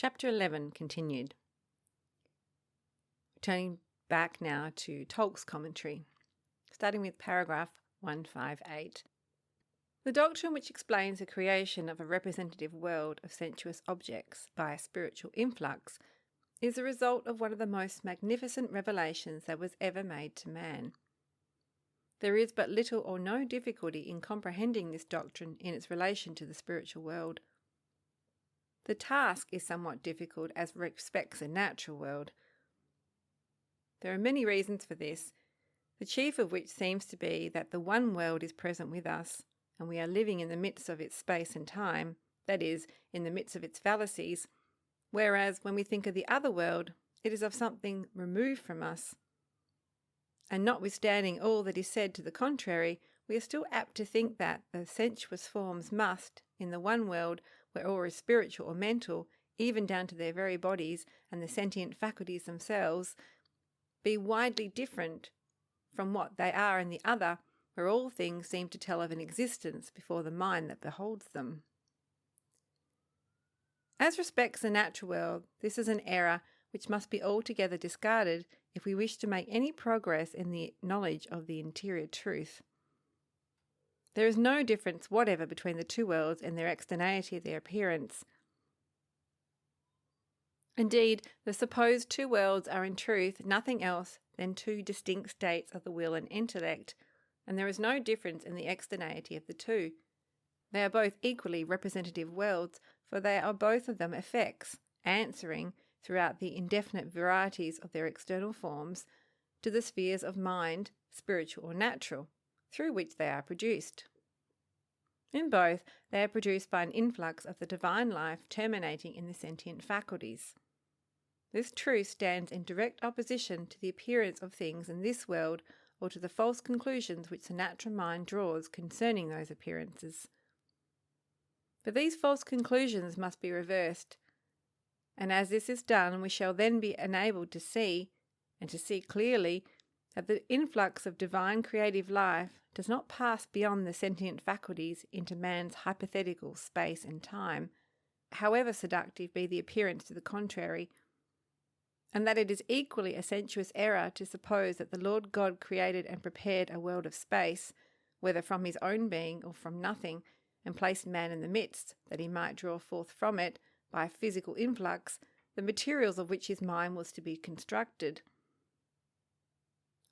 Chapter 11 continued. Turning back now to Tulk's commentary, starting with paragraph 158. The doctrine which explains the creation of a representative world of sensuous objects by a spiritual influx is the result of one of the most magnificent revelations that was ever made to man. There is but little or no difficulty in comprehending this doctrine in its relation to the spiritual world. The task is somewhat difficult as respects the natural world. There are many reasons for this, the chief of which seems to be that the one world is present with us, and we are living in the midst of its space and time, that is, in the midst of its fallacies, whereas when we think of the other world, it is of something removed from us. And notwithstanding all that is said to the contrary, we are still apt to think that the sensuous forms must, in the one world, where all is spiritual or mental, even down to their very bodies and the sentient faculties themselves, be widely different from what they are in the other, where all things seem to tell of an existence before the mind that beholds them. As respects the natural world, this is an error which must be altogether discarded if we wish to make any progress in the knowledge of the interior truth. There is no difference whatever between the two worlds in their externality of their appearance. Indeed, the supposed two worlds are in truth nothing else than two distinct states of the will and intellect, and there is no difference in the externality of the two. They are both equally representative worlds, for they are both of them effects, answering, throughout the indefinite varieties of their external forms, to the spheres of mind, spiritual or natural, through which they are produced. In both, they are produced by an influx of the divine life terminating in the sentient faculties. This truth stands in direct opposition to the appearance of things in this world, or to the false conclusions which the natural mind draws concerning those appearances. But these false conclusions must be reversed, and as this is done, we shall then be enabled to see, and to see clearly, that the influx of divine creative life does not pass beyond the sentient faculties into man's hypothetical space and time, however seductive be the appearance to the contrary, and that it is equally a sensuous error to suppose that the Lord God created and prepared a world of space, whether from his own being or from nothing, and placed man in the midst, that he might draw forth from it, by a physical influx, the materials of which his mind was to be constructed.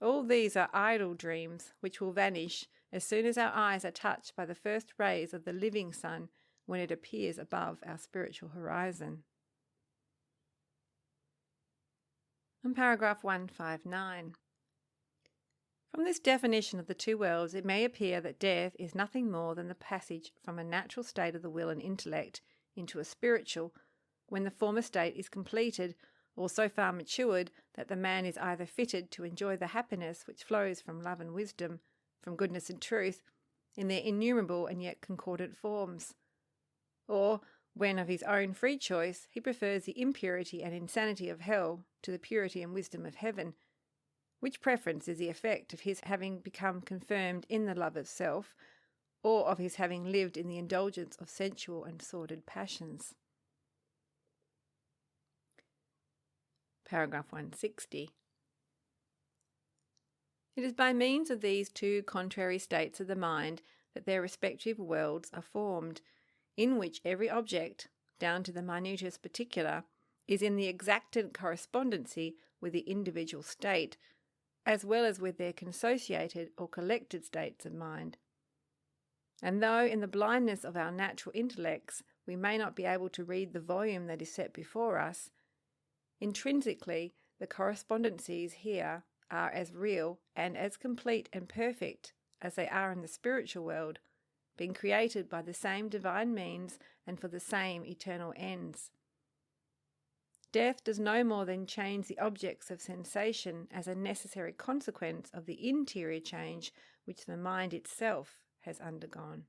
All these are idle dreams, which will vanish as soon as our eyes are touched by the first rays of the living sun when it appears above our spiritual horizon. And paragraph 159. From this definition of the two worlds, it may appear that death is nothing more than the passage from a natural state of the will and intellect into a spiritual, when the former state is completed, or so far matured that the man is either fitted to enjoy the happiness which flows from love and wisdom, from goodness and truth, in their innumerable and yet concordant forms, or when of his own free choice he prefers the impurity and insanity of hell to the purity and wisdom of heaven, which preference is the effect of his having become confirmed in the love of self, or of his having lived in the indulgence of sensual and sordid passions. Paragraph 160. It is by means of these two contrary states of the mind that their respective worlds are formed, in which every object, down to the minutest particular, is in the exacted correspondency with the individual state, as well as with their consociated or collected states of mind. And though in the blindness of our natural intellects we may not be able to read the volume that is set before us, intrinsically the correspondencies here are as real and as complete and perfect as they are in the spiritual world, being created by the same divine means and for the same eternal ends. Death does no more than change the objects of sensation as a necessary consequence of the interior change which the mind itself has undergone.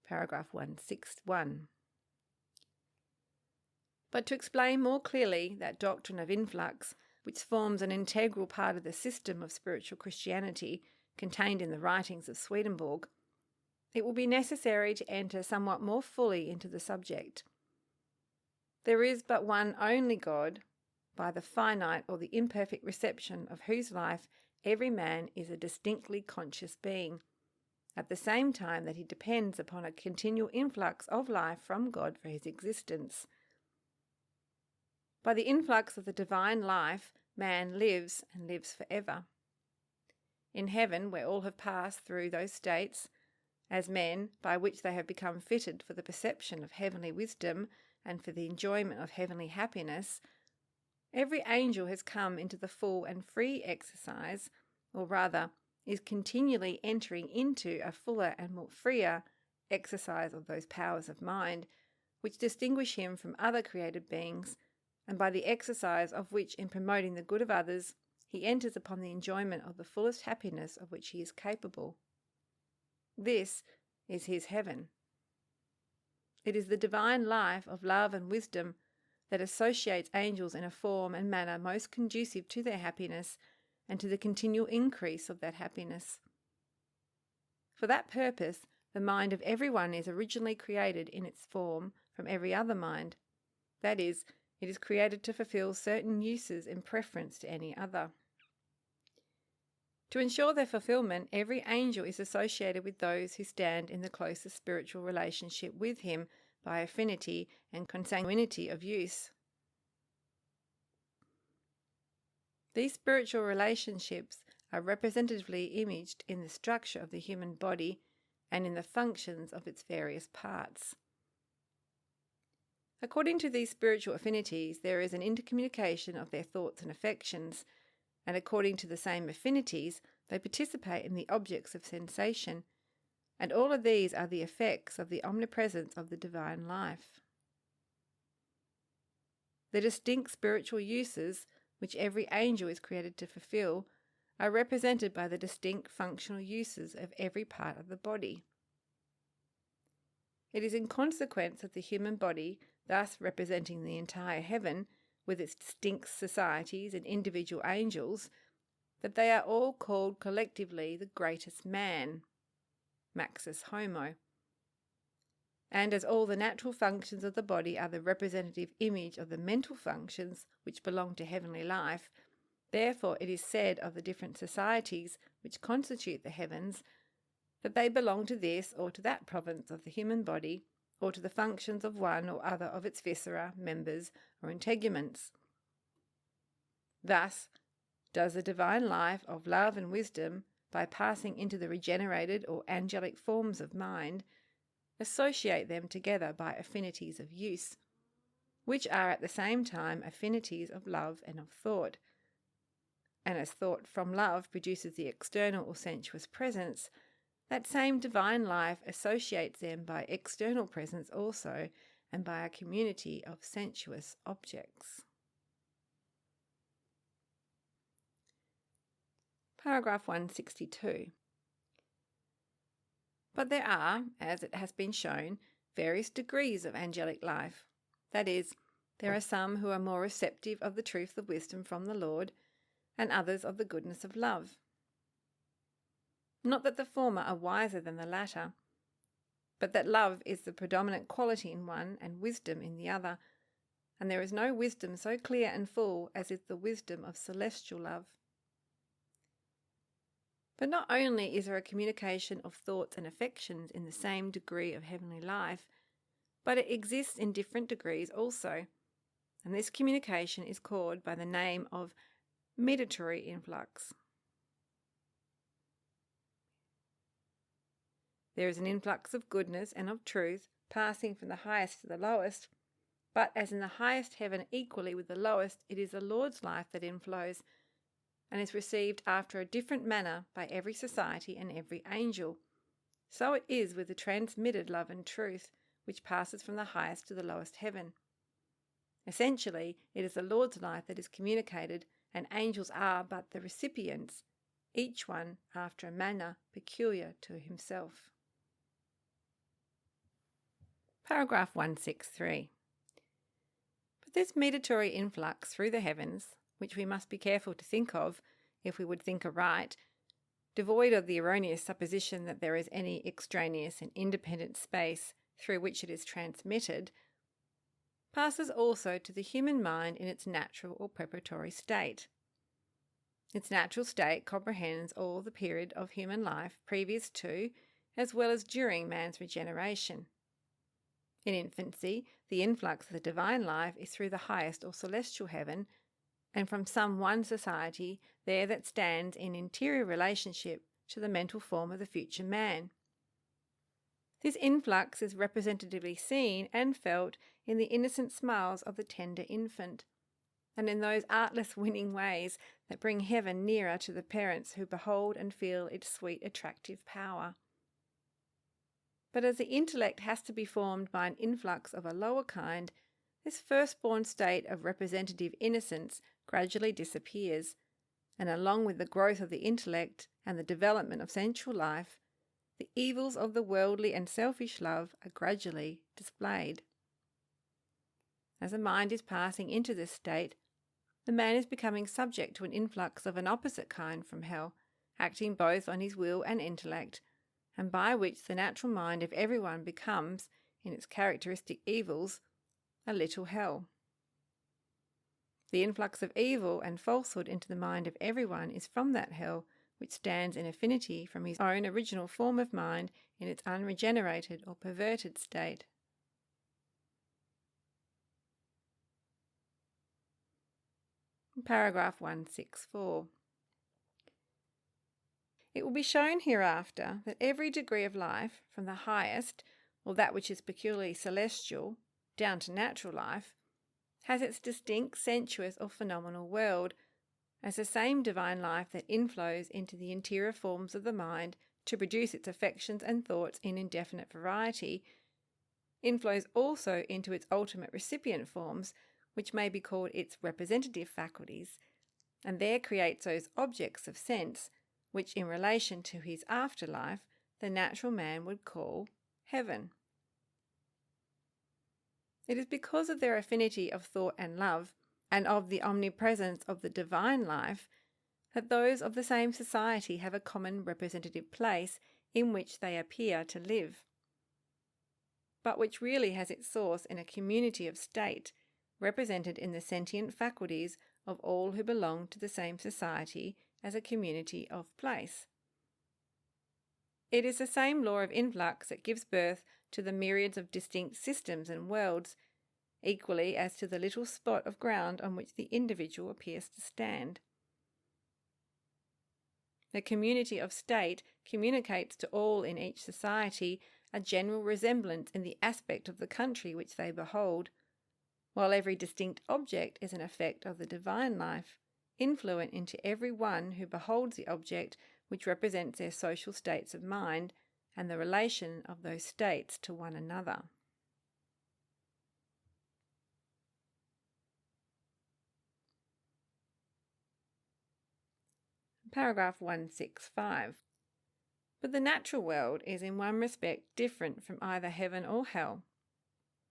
Paragraph 161. But to explain more clearly that doctrine of influx, which forms an integral part of the system of spiritual Christianity, contained in the writings of Swedenborg, it will be necessary to enter somewhat more fully into the subject. There is but one only God, by the finite or the imperfect reception of whose life every man is a distinctly conscious being, at the same time that he depends upon a continual influx of life from God for his existence. By the influx of the divine life, man lives and lives forever. In heaven, where all have passed through those states, as men, by which they have become fitted for the perception of heavenly wisdom and for the enjoyment of heavenly happiness, every angel has come into the full and free exercise, or rather, is continually entering into a fuller and more freer exercise of those powers of mind which distinguish him from other created beings, and by the exercise of which in promoting the good of others, he enters upon the enjoyment of the fullest happiness of which he is capable. This is his heaven. It is the divine life of love and wisdom that associates angels in a form and manner most conducive to their happiness and to the continual increase of that happiness. For that purpose, the mind of every one is originally created in its form from every other mind. That is, it is created to fulfill certain uses in preference to any other. To ensure their fulfillment, every angel is associated with those who stand in the closest spiritual relationship with him by affinity and consanguinity of use. These spiritual relationships are representatively imaged in the structure of the human body and in the functions of its various parts. According to these spiritual affinities, there is an intercommunication of their thoughts and affections, and according to the same affinities, they participate in the objects of sensation, and all of these are the effects of the omnipresence of the divine life. The distinct spiritual uses which every angel is created to fulfill are represented by the distinct functional uses of every part of the body. It is in consequence of the human body, thus representing the entire heaven, with its distinct societies and individual angels, that they are all called collectively the greatest man, maxus homo. And as all the natural functions of the body are the representative image of the mental functions which belong to heavenly life, therefore it is said of the different societies which constitute the heavens that they belong to this or to that province of the human body, or to the functions of one or other of its viscera, members, or integuments. Thus does the divine life of love and wisdom, by passing into the regenerated or angelic forms of mind, associate them together by affinities of use, which are at the same time affinities of love and of thought. And as thought from love produces the external or sensuous presence, that same divine life associates them by external presence also, and by a community of sensuous objects. Paragraph 162. But there are, as it has been shown, various degrees of angelic life. That is, there are some who are more receptive of the truth of wisdom from the Lord, and others of the goodness of love. Not that the former are wiser than the latter, but that love is the predominant quality in one and wisdom in the other, and there is no wisdom so clear and full as is the wisdom of celestial love. But not only is there a communication of thoughts and affections in the same degree of heavenly life, but it exists in different degrees also, and this communication is called by the name of meditatory influx. There is an influx of goodness and of truth passing from the highest to the lowest, but as in the highest heaven equally with the lowest, it is the Lord's life that inflows, and is received after a different manner by every society and every angel. So it is with the transmitted love and truth, which passes from the highest to the lowest heaven. Essentially, it is the Lord's life that is communicated, and angels are but the recipients, each one after a manner peculiar to himself. Paragraph 163. But this meditatory influx through the heavens, which we must be careful to think of, if we would think aright, devoid of the erroneous supposition that there is any extraneous and independent space through which it is transmitted, passes also to the human mind in its natural or preparatory state. Its natural state comprehends all the period of human life previous to, as well as during man's regeneration. In infancy, the influx of the divine life is through the highest or celestial heaven, and from some one society there that stands in interior relationship to the mental form of the future man. This influx is representatively seen and felt in the innocent smiles of the tender infant, and in those artless winning ways that bring heaven nearer to the parents who behold and feel its sweet attractive power. But as the intellect has to be formed by an influx of a lower kind, this firstborn state of representative innocence gradually disappears, and along with the growth of the intellect and the development of sensual life, the evils of the worldly and selfish love are gradually displayed. As the mind is passing into this state, the man is becoming subject to an influx of an opposite kind from hell, acting both on his will and intellect, and by which the natural mind of everyone becomes, in its characteristic evils, a little hell. The influx of evil and falsehood into the mind of everyone is from that hell which stands in affinity from his own original form of mind in its unregenerated or perverted state. Paragraph 164. It will be shown hereafter that every degree of life, from the highest, or that which is peculiarly celestial, down to natural life, has its distinct sensuous or phenomenal world, as the same divine life that inflows into the interior forms of the mind to produce its affections and thoughts in indefinite variety, inflows also into its ultimate recipient forms, which may be called its representative faculties, and there creates those objects of sense which, in relation to his afterlife, the natural man would call heaven. It is because of their affinity of thought and love, and of the omnipresence of the divine life, that those of the same society have a common representative place in which they appear to live, but which really has its source in a community of state, represented in the sentient faculties of all who belong to the same society as a community of place. It is the same law of influx that gives birth to the myriads of distinct systems and worlds, equally as to the little spot of ground on which the individual appears to stand. The community of state communicates to all in each society a general resemblance in the aspect of the country which they behold, while every distinct object is an effect of the divine life, influent into every one who beholds the object which represents their social states of mind and the relation of those states to one another. Paragraph 165. But the natural world is in one respect different from either heaven or hell.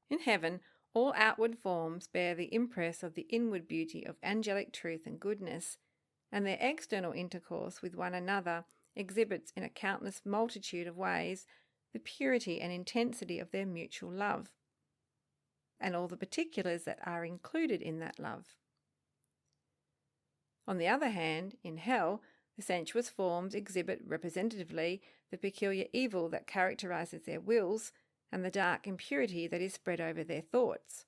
In heaven, all outward forms bear the impress of the inward beauty of angelic truth and goodness, and their external intercourse with one another exhibits in a countless multitude of ways the purity and intensity of their mutual love, and all the particulars that are included in that love. On the other hand, in hell, the sensuous forms exhibit representatively the peculiar evil that characterizes their wills and the dark impurity that is spread over their thoughts.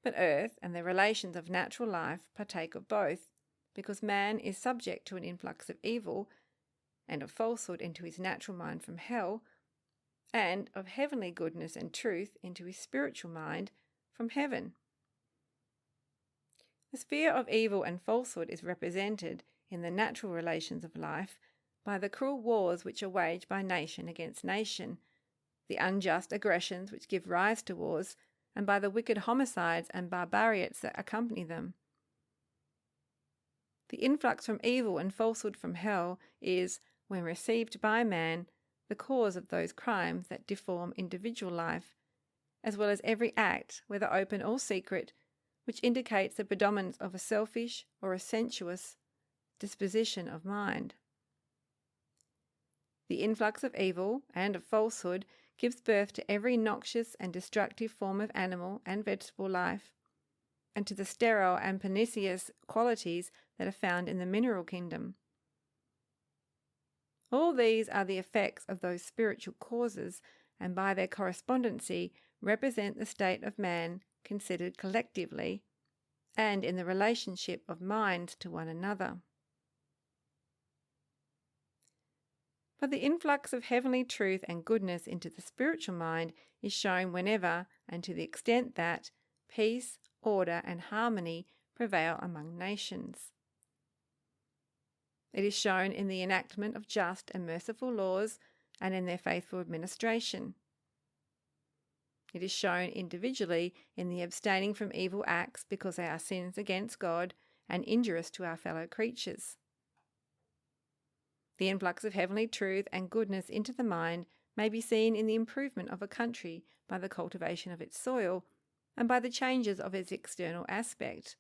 But earth and the relations of natural life partake of both, because man is subject to an influx of evil and of falsehood into his natural mind from hell, and of heavenly goodness and truth into his spiritual mind from heaven. The sphere of evil and falsehood is represented in the natural relations of life by the cruel wars which are waged by nation against nation, the unjust aggressions which give rise to wars, and by the wicked homicides and barbarities that accompany them. The influx from evil and falsehood from hell is, when received by man, the cause of those crimes that deform individual life, as well as every act, whether open or secret, which indicates the predominance of a selfish or a sensuous disposition of mind. The influx of evil and of falsehood gives birth to every noxious and destructive form of animal and vegetable life, and to the sterile and pernicious qualities that are found in the mineral kingdom. All these are the effects of those spiritual causes, and by their correspondency represent the state of man considered collectively, and in the relationship of minds to one another. But the influx of heavenly truth and goodness into the spiritual mind is shown whenever and to the extent that peace, order, and harmony prevail among nations. It is shown in the enactment of just and merciful laws and in their faithful administration. It is shown individually in the abstaining from evil acts because they are sins against God and injurious to our fellow creatures. The influx of heavenly truth and goodness into the mind may be seen in the improvement of a country by the cultivation of its soil and by the changes of its external aspect.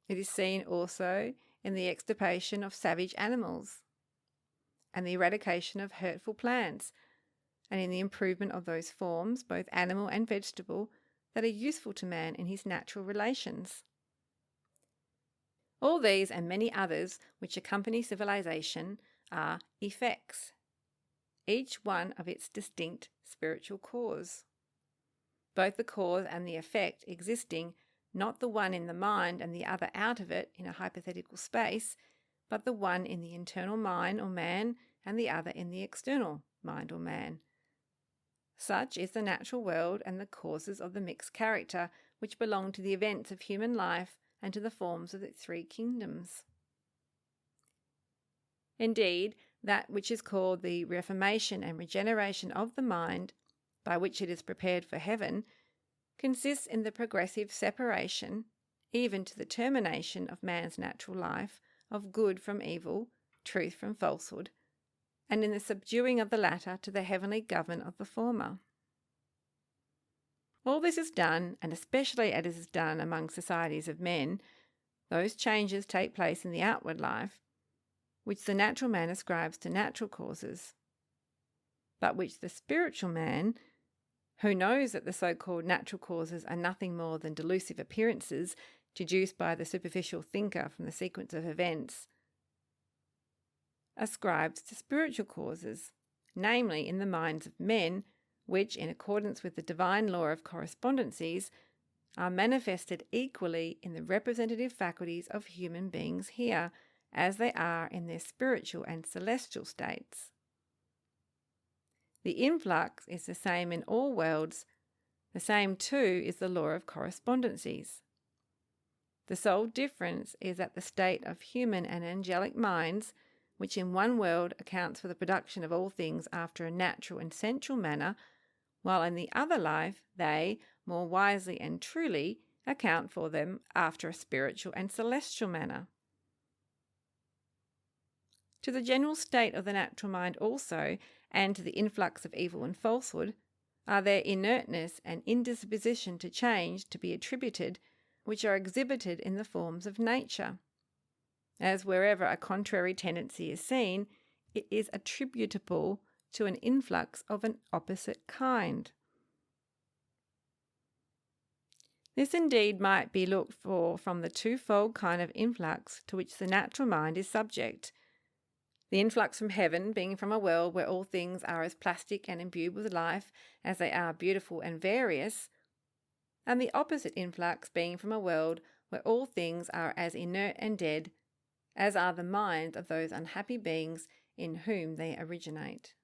It is seen also in the extirpation of savage animals and the eradication of hurtful plants, and in the improvement of those forms, both animal and vegetable, that are useful to man in his natural relations. All these and many others which accompany civilization are effects, each one of its distinct spiritual cause. Both the cause and the effect existing, not the one in the mind and the other out of it in a hypothetical space, but the one in the internal mind or man and the other in the external mind or man. Such is the natural world and the causes of the mixed character which belong to the events of human life and to the forms of its three kingdoms. Indeed, that which is called the reformation and regeneration of the mind, by which it is prepared for heaven, consists in the progressive separation, even to the termination of man's natural life, of good from evil, truth from falsehood, and in the subduing of the latter to the heavenly government of the former. All this is done, and especially as it is done among societies of men, those changes take place in the outward life, which the natural man ascribes to natural causes, but which the spiritual man, who knows that the so-called natural causes are nothing more than delusive appearances deduced by the superficial thinker from the sequence of events, ascribes to spiritual causes, namely in the minds of men, which, in accordance with the divine law of correspondencies, are manifested equally in the representative faculties of human beings here, as they are in their spiritual and celestial states. The influx is the same in all worlds. The same, too, is the law of correspondencies. The sole difference is that the state of human and angelic minds, which in one world accounts for the production of all things after a natural and sensual manner, while in the other life they, more wisely and truly, account for them after a spiritual and celestial manner. To the general state of the natural mind also, and to the influx of evil and falsehood, are their inertness and indisposition to change to be attributed, which are exhibited in the forms of nature. As wherever a contrary tendency is seen, it is attributable to an influx of an opposite kind. This indeed might be looked for from the twofold kind of influx to which the natural mind is subject. The influx from heaven being from a world where all things are as plastic and imbued with life as they are beautiful and various, and the opposite influx being from a world where all things are as inert and dead as are the minds of those unhappy beings in whom they originate.